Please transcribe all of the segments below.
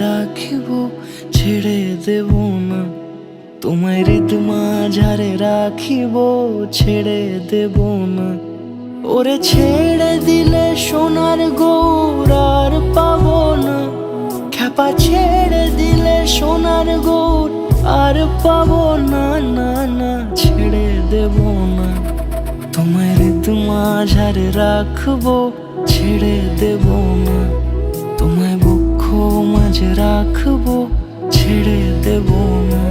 রাখিব, ছেড়ে দেব না। তোমায় হৃদ মাঝারে রাখিব, ছেড়ে দেব না। ওরে ছেড়ে দিলে সোনার গৌর আর পাবো না। খ্যাপা ছেড়ে দিলে সোনার গৌর আর পাবো না, না না, ছেড়ে দেব না। তোমায় হৃদ মাঝারে রাখবো, ছেড়ে দেব না। তোমায় বক্ষ মাঝে রাখবো, ছেড়ে দেব না।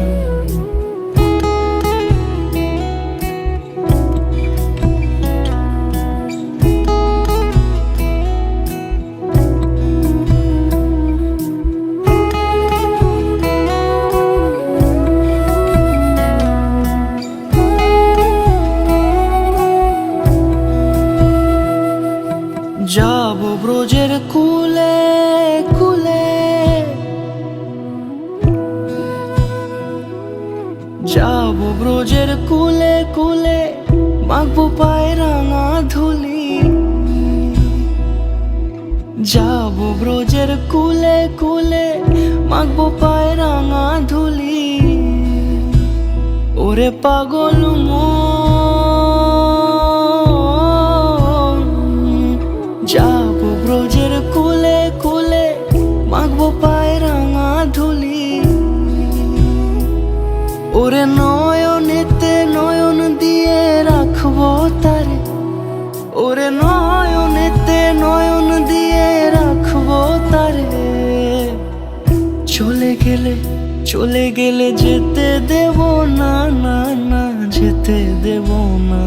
যাব ব্রজের কুলে কুলে, যাব ব্রজের কুলে কুলে, মাখবো পায়ে রাঙা ধুলি। যাব ব্রজের কুলে কুলে, মাখবো পায়ে রাঙা ধুলি। ওরে পাগল যাব ব্রজের কুলে কুলে, মাখবো পায়ে রাঙা ধুলি। ওরে নয়নেতে নয়ন দিয়ে রাখবো তারে, ওরে নয়নেতে নয়ন দিয়ে রাখবো তারে। চলে গেলে চলে গেলে যেতে দেব না, না না, যেতে দেব না।